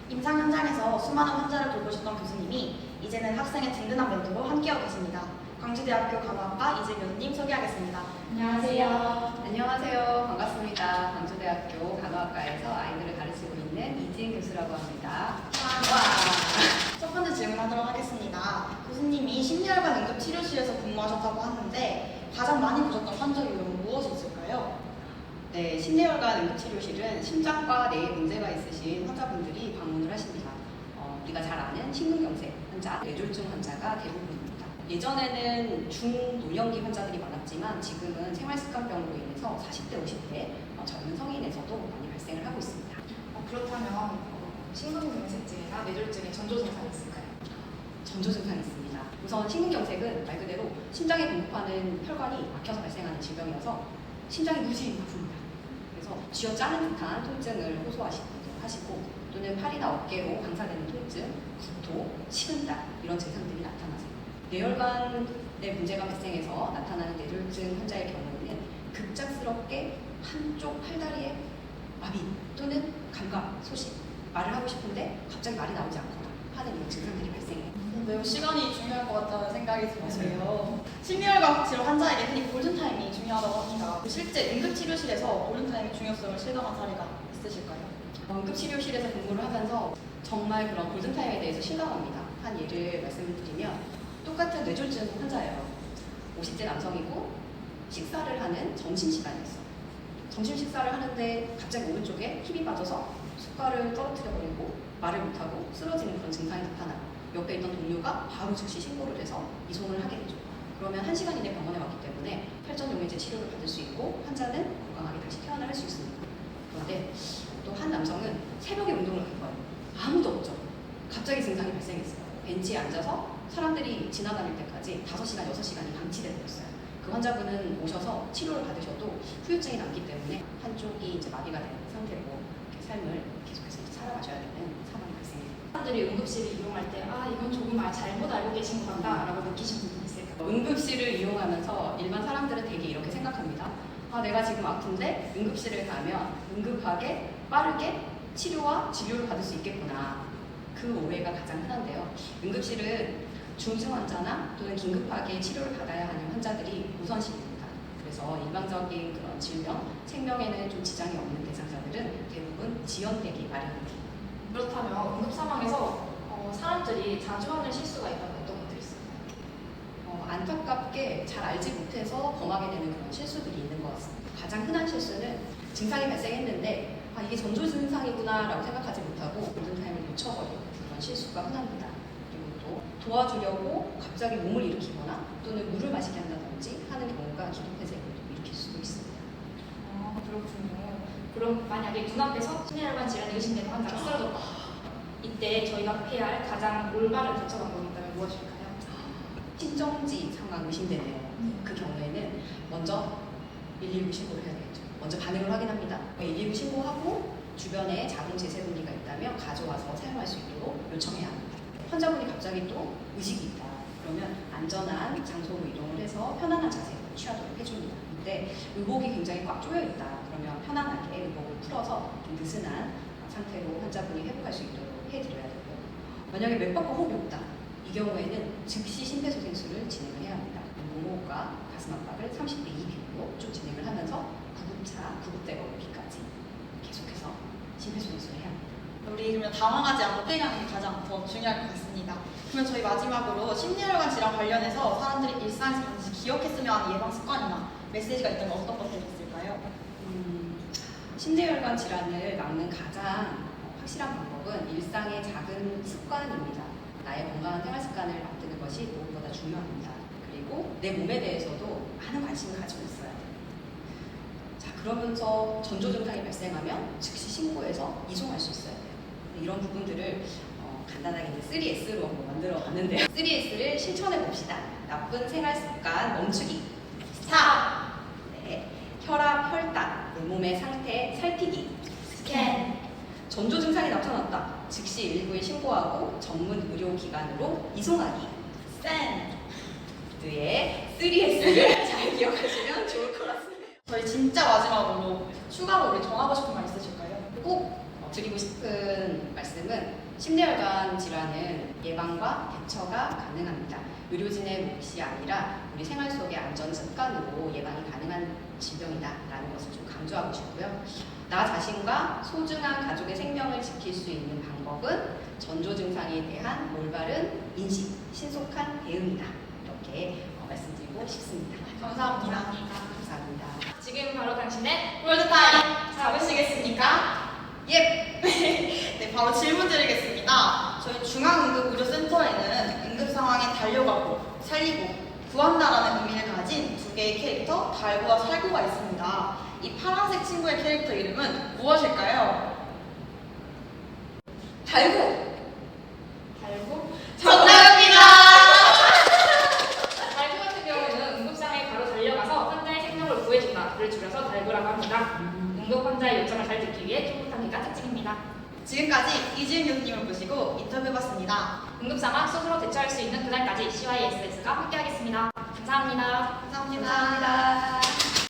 임상 현장에서 수많은 환자를 돌보셨던 교수님이 이제는 학생의 든든한 멘토로 함께하고 계십니다. 광주대학교 간호학과 이재면님 소개하겠습니다. 안녕하세요. 안녕하세요. 반갑습니다. 광주대학교 간호학과에서 아이들을 가르치고 있는 이지은 교수라고 합니다. 와. 첫 번째 질문하도록 하겠습니다. 교수님이 심리혈관 응급치료실에서 근무하셨다고 하는데 가장 많이 보셨던 환자 유형은 무엇이 있을까요? 네, 심내혈관 응급치료실은 심장과 뇌에 문제가 있으신 환자분들이 방문을 하십니다. 우리가 잘 아는 심근경색 환자, 뇌졸중 환자가 대부분입니다. 예전에는 중노년기 환자들이 많았지만 지금은 생활습관병으로 인해서 40대, 50대 젊은 성인에서도 많이 발생을 하고 있습니다. 그렇다면 심근경색증이나 뇌졸중의 전조 증상이 있을까요? 전조 증상이 있습니다. 우선 심근경색은 말 그대로 심장에 공급하는 혈관이 막혀서 발생하는 질병이어서 심장이 무지 아픕니다. 그래서 쥐어짜는 듯한 통증을 호소하시고 또는 팔이나 어깨로 강사되는 통증, 구토, 식은땀 이런 증상들이 나타나세요. 뇌혈관에 문제가 발생해서 나타나는 뇌졸중 환자의 경우에는 급작스럽게 한쪽 팔다리에 마비 또는 감각, 소식, 말을 하고 싶은데 갑자기 말이 나오지 않거나 하는 이런 증상들이 발생해요. 매우 시간이 중요할 것 같다는 생각이 드는데요. 심리혈관 치료 환자에게 흔히 골든타임이 중요하다고 합니다. 실제 응급치료실에서 골든타임의 중요성을 실감한 사례가 있으실까요? 응급치료실에서 근무를 하면서 정말 그런 골든타임에 대해서 실감합니다. 한 예를 말씀을 드리면 똑같은 뇌졸중 환자예요. 50대 남성이고 식사를 하는 점심시간이었어요. 점심 식사를 하는데 갑자기 오른쪽에 힘이 빠져서 숟갈을 떨어뜨려버리고 말을 못하고 쓰러지는 그런 증상이 나타나요. 옆에 있던 동료가 바로 즉시 신고를 해서 이송을 하게 되죠. 그러면 1시간 이내 병원에 왔기 때문에 팔전용해제 치료를 받을 수 있고 환자는 건강하게 다시 퇴원을 할 수 있습니다. 그런데 또 한 남성은 새벽에 운동을 한 거예요. 아무도 없죠. 갑자기 증상이 발생했어요. 벤치에 앉아서 사람들이 지나다닐 때까지 5시간, 6시간이 방치돼 버렸어요. 그 환자분은 오셔서 치료를 받으셔도 후유증이 남기 때문에 한쪽이 이제 마비가 된 상태로 이렇게 삶을 계속해서 살아가셔야 되는 상황이 발생해요. 사람들이 응급실을 이용할 때 이건 조금 잘못 알고 계신 것 같다라고 느끼신 부분이 있을까요? 응급실을 이용하면서 일반 사람들은 되게 이렇게 생각합니다. 내가 지금 아픈데 응급실을 가면 응급하게 빠르게 치료와 진료를 받을 수 있겠구나. 그 오해가 가장 흔한데요. 응급실은 중증 환자나 또는 긴급하게 치료를 받아야 하는 환자들이 우선시입니다. 그래서 일반적인 그런 질병, 생명에는 좀 지장이 없는 대상자들은 대부분 지연되기 마련입니다. 그렇다면 응급 상황에서 사람들이 자주 하는 실수가 있다면 어떤 것들이 있을까요? 안타깝게 잘 알지 못해서 범하게 되는 그런 실수들이 있는 것 같습니다. 가장 흔한 실수는 증상이 발생했는데 이게 전조 증상이구나 라고 생각하지 못하고 골든타임을 놓쳐버리는 그런 실수가 흔합니다. 그리고 또 도와주려고 갑자기 몸을 일으키거나 또는 물을 마시게 한다든지 하는 경우가 기도폐색을 일으킬 수도 있습니다. 그렇군요. 그럼 만약에 눈앞에서 심혈관 질환이 의심되는 환자가 쓰러졌다. 이때 저희가 해야 할 가장 올바른 대처 방법이 있다면 무엇일까요? 심정지 상황 의심되네요. 그 경우에는 먼저 119 신고를 해야 되겠죠. 먼저 반응을 확인합니다. 119 신고하고 주변에 작은 제세분기가 있다면 가져와서 사용할 수 있도록 요청해야 합니다. 환자분이 갑자기 또 의식이 있다. 그러면 안전한 장소로 이동을 해서 편안한 자세를 취하도록 해줍니다. 근데 의복이 굉장히 꽉 조여 있다. 그러면 편안하게 의복을 풀어서 좀 느슨한 상태로 환자분이 회복할 수 있도록 해드려야 되고요. 만약에 맥박과 호흡이 없다. 이 경우에는 즉시 심폐소생술을 진행을 해야 합니다. 문호흡과 가슴압박을 30대 2비율로 쭉 진행을 하면서 구급차, 구급대가 오기까지 계속해서 심폐소생술을 해야 합니다. 우리 그러면 당황하지 않고 퇴행하는 게 가장 더 중요할 것 같습니다. 그러면 저희 마지막으로 심리혈관 질환 관련해서 사람들이 일상에서 반드시 기억했으면 하는 예방 습관이나 메시지가 있다면 어떤 것들이 있을까요? 심내혈관 질환을 막는 가장 확실한 방법은 일상의 작은 습관입니다. 나의 건강한 생활 습관을 만드는 것이 무엇보다 중요합니다. 그리고 내 몸에 대해서도 많은 관심을 가지고 있어야 돼요. 자, 그러면서 전조 증상이 발생하면 즉시 신고해서 이송할 수 있어야 돼요. 이런 부분들을 간단하게 3S로 한번 만들어 봤는데요. 3S를 실천해 봅시다. 나쁜 생활 습관 멈추기. 스탑! 네. 혈압, 혈당, 내 몸의 상태 살피기. 스캔! 전조 증상이 나타났다. 즉시 119에 신고하고 전문 의료기관으로 이송하기. 센! 의 3S를 잘 기억하시면 좋을 것 같습니다. 저희 진짜 마지막으로 추가로 우리 전하고 싶은 말 있으실까요? 꼭 드리고 싶은 말씀은 심뇌혈관 질환은 예방과 대처가 가능합니다. 의료진의 몫이 아니라 우리 생활 속의 안전 습관으로 예방이 가능한 질병이다라는 것을 좀 강조하고 싶고요. 나 자신과 소중한 가족의 생명을 지킬 수 있는 방법은 전조 증상에 대한 올바른 인식, 신속한 대응이다. 이렇게 말씀드리고 싶습니다. 감사합니다. 감사합니다. 지금 바로 당신의 골드타임 잡으시겠습니까? 예! 네, 바로 질문 드리겠습니다. 저희 중앙응급의료센터에는 응급 상황에 달려가고 살리고 구한다라는 의미를 가진 두 개의 캐릭터 달고와 살고가 있습니다. 이 파란색 친구의 캐릭터 이름은 무엇일까요? 달고! 달고 정답입니다. 달고 같은 경우는 응급상에 바로 달려가서 환자의 생명을 구해준다를 줄여서 달고라고 합니다. 응급 환자의 요청을 잘 듣기 위해 쫄깃하기가 특징입니다. 지금까지 이지은 교수님을 모시고 인터뷰해봤습니다. 응급 상황 스스로 대처할 수 있는 그날까지 CYSS가 함께하겠습니다. 감사합니다. 감사합니다. 감사합니다.